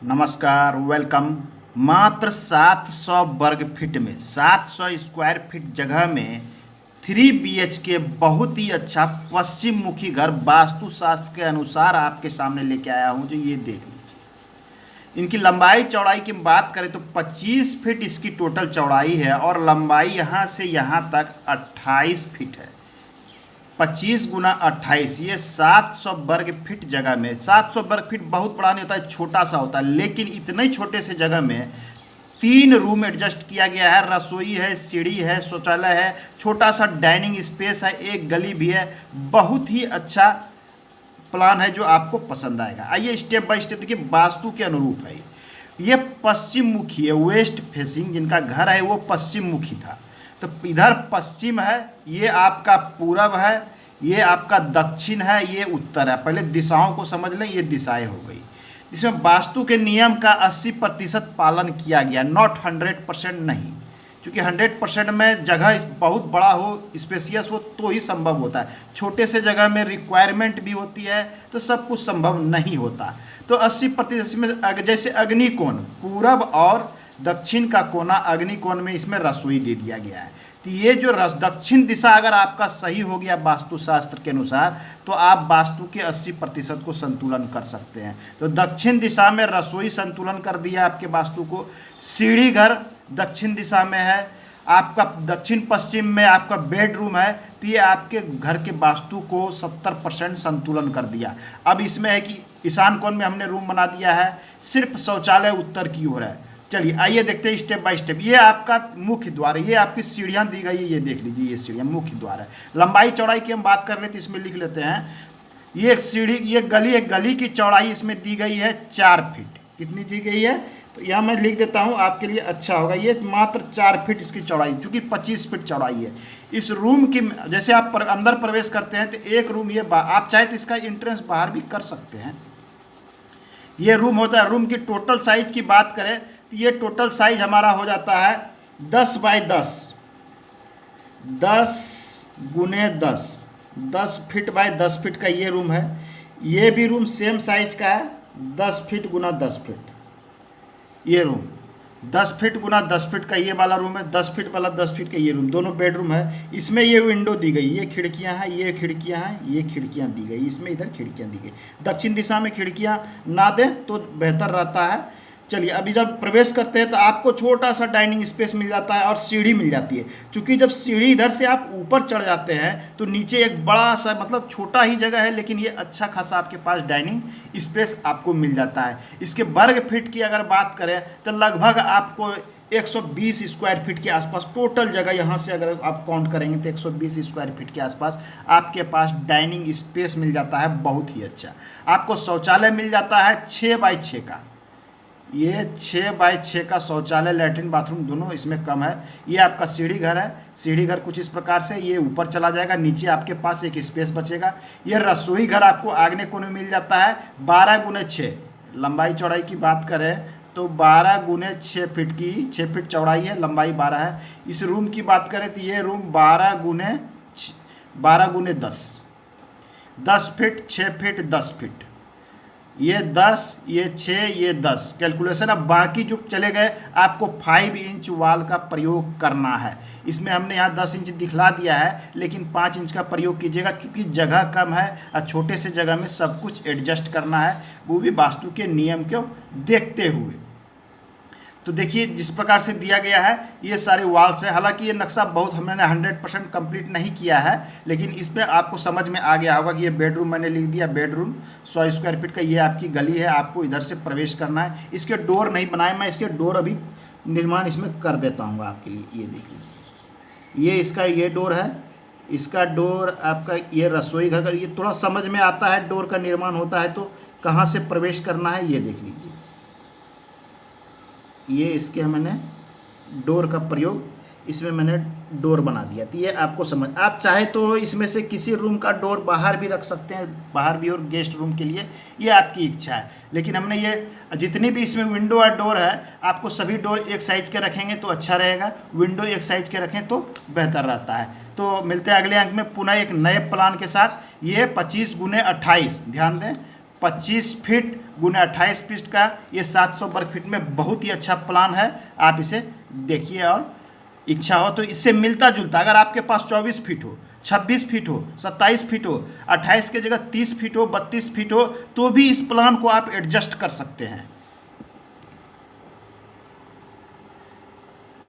नमस्कार, वेलकम। मात्र 700 वर्ग फीट में 700 स्क्वायर फीट जगह में 3 BHK बहुत ही अच्छा पश्चिम मुखी घर वास्तुशास्त्र के अनुसार आपके सामने लेके आया हूं। जो ये देख लीजिए, इनकी लंबाई चौड़ाई की बात करें तो 25 फीट इसकी टोटल चौड़ाई है और लंबाई यहाँ से यहाँ तक 28 फीट है। 25 गुना 28, ये 700 वर्ग फीट जगह में। 700 वर्ग फीट बहुत बड़ा नहीं होता है, छोटा सा होता है, लेकिन इतने ही छोटे से जगह में 3 रूम एडजस्ट किया गया है। रसोई है, सीढ़ी है, शौचालय है, छोटा सा डाइनिंग स्पेस है, एक गली भी है। बहुत ही अच्छा प्लान है जो आपको पसंद आएगा। आइए स्टेप बाय स्टेप देखिए, वास्तु के अनुरूप है ये। पश्चिम मुखी है, वेस्ट फेसिंग। जिनका घर है वो पश्चिम मुखी था, तो इधर पश्चिम है, ये आपका पूरब है, ये आपका दक्षिण है, ये उत्तर है। पहले दिशाओं को समझ लें, ये दिशाएं हो गई। इसमें वास्तु के नियम का 80% पालन किया गया, नॉट 100% नहीं। क्योंकि 100% में जगह बहुत बड़ा हो, स्पेसियस हो तो ही संभव होता है। छोटे से जगह में रिक्वायरमेंट भी होती है तो सब कुछ संभव नहीं होता। तो 80% में जैसे अग्निकोण, पूरब और दक्षिण का कोना अग्निकोण में इसमें रसोई दे दिया गया है। तो ये जो दक्षिण दिशा अगर आपका सही हो गया वास्तुशास्त्र के अनुसार, तो आप वास्तु के 80% को संतुलन कर सकते हैं। तो दक्षिण दिशा में रसोई संतुलन कर दिया आपके वास्तु को। सीढ़ी घर दक्षिण दिशा में है, आपका दक्षिण पश्चिम में आपका बेडरूम है, तो ये आपके घर के वास्तु को 70% संतुलन कर दिया। अब इसमें है कि ईशान कोण में हमने रूम बना दिया है, सिर्फ शौचालय उत्तर की ओर है। चलिए आइए देखते हैं स्टेप बाय स्टेप। ये आपका मुख्य द्वार है, ये आपकी सीढ़ियाँ दी गई है, ये देख लीजिए, ये सीढ़ियाँ मुख्य द्वार है। लंबाई चौड़ाई की हम बात कर लेते, इसमें लिख लेते हैं। ये सीढ़ी, ये गली, एक गली की चौड़ाई इसमें दी गई है 4 फीट। कितनी दी गई है तो यहाँ मैं लिख देता हूँ, आपके लिए अच्छा होगा। ये मात्र 4 फीट इसकी चौड़ाई, चूँकि 25 फीट चौड़ाई है। इस रूम की जैसे आप अंदर प्रवेश करते हैं तो एक रूम ये, आप चाहे तो इसका एंट्रेंस बाहर भी कर सकते हैं। ये रूम होता है। रूम की टोटल साइज की बात करें, ये टोटल साइज हमारा हो जाता है 10 बाय 10, 10 गुने 10, 10 फीट बाय 10 फीट का ये रूम है। ये भी रूम सेम साइज का है, 10 फीट गुना 10 फीट। ये रूम 10 फीट गुना 10 फीट का ये वाला रूम है, 10 फीट वाला 10 फीट का ये रूम, दोनों बेडरूम है। इसमें ये विंडो दी गई, ये खिड़कियां हैं, ये खिड़कियां हैं, ये खिड़कियां दी गई, इसमें इधर खिड़कियां दी गई। दक्षिण दिशा में खिड़कियां ना दें तो बेहतर रहता है। चलिए अभी जब प्रवेश करते हैं तो आपको छोटा सा डाइनिंग स्पेस मिल जाता है और सीढ़ी मिल जाती है। क्योंकि जब सीढ़ी इधर से आप ऊपर चढ़ जाते हैं तो नीचे एक बड़ा सा, मतलब छोटा ही जगह है, लेकिन ये अच्छा खासा आपके पास डाइनिंग स्पेस आपको मिल जाता है। इसके वर्ग फीट की अगर बात करें तो लगभग आपको 120 स्क्वायर फीट के आसपास टोटल जगह, यहाँ से अगर आप काउंट करेंगे तो 120 स्क्वायर फीट के आसपास आपके पास डाइनिंग स्पेस मिल जाता है। बहुत ही अच्छा। आपको शौचालय मिल जाता है 6 बाय 6 का, ये 6 बाय 6 का शौचालय, लैट्रिन बाथरूम दोनों इसमें कम है। ये आपका सीढ़ी घर है। सीढ़ी घर कुछ इस प्रकार से ये ऊपर चला जाएगा, नीचे आपके पास एक स्पेस बचेगा। ये रसोई घर आपको आग्नेय कोण में मिल जाता है 12 गुने 6। लंबाई चौड़ाई की बात करें तो 12 गुने 6 फीट की, 6 फीट चौड़ाई है, लंबाई 12 है। इस रूम की बात करें तो ये रूम 12 गुने 10, 10 फीट, 6 फीट, 10 फीट। ये 10, ये 6, ये 10 कैलकुलेशन। अब बाकी जो चले गए, आपको 5 इंच वाल का प्रयोग करना है। इसमें हमने यहाँ 10 इंच दिखला दिया है, लेकिन 5 इंच का प्रयोग कीजिएगा, क्योंकि जगह कम है और छोटे से जगह में सब कुछ एडजस्ट करना है, वो भी वास्तु के नियम को देखते हुए। तो देखिए जिस प्रकार से दिया गया है, ये सारे वाल्स हैं। हालांकि ये नक्शा बहुत हमने 100% कंप्लीट नहीं किया है, लेकिन इसमें आपको समझ में आ गया होगा कि ये बेडरूम मैंने लिख दिया, बेडरूम 100 स्क्वायर फीट का। ये आपकी गली है, आपको इधर से प्रवेश करना है। इसके डोर नहीं बनाए, मैं इसके डोर अभी निर्माण इसमें कर देता हूँ आपके लिए। ये देख लीजिए, ये इसका ये डोर है, इसका डोर आपका, ये रसोई घर का, ये थोड़ा समझ में आता है डोर का निर्माण होता है तो कहाँ से प्रवेश करना है। ये देख लीजिए, ये इसके मैंने डोर का प्रयोग, इसमें मैंने डोर बना दिया। तो ये आपको समझ, आप चाहे तो इसमें से किसी रूम का डोर बाहर भी रख सकते हैं, बाहर भी, और गेस्ट रूम के लिए, ये आपकी इच्छा है। लेकिन हमने ये जितनी भी इसमें विंडो और डोर है, आपको सभी डोर एक साइज के रखेंगे तो अच्छा रहेगा, विंडो एक साइज के रखें तो बेहतर रहता है। तो मिलते हैं अगले अंक में पुनः एक नए प्लान के साथ। ये 25 गुने 28, ध्यान दें, 25 फीट गुना 28 फीट का ये 700 वर्ग फीट में बहुत ही अच्छा प्लान है। आप इसे देखिए और इच्छा हो तो इससे मिलता जुलता, अगर आपके पास 24 फीट हो, 26 फीट हो, 27 फीट हो, 28 की जगह 30 फीट हो, 32 फीट हो, तो भी इस प्लान को आप एडजस्ट कर सकते हैं।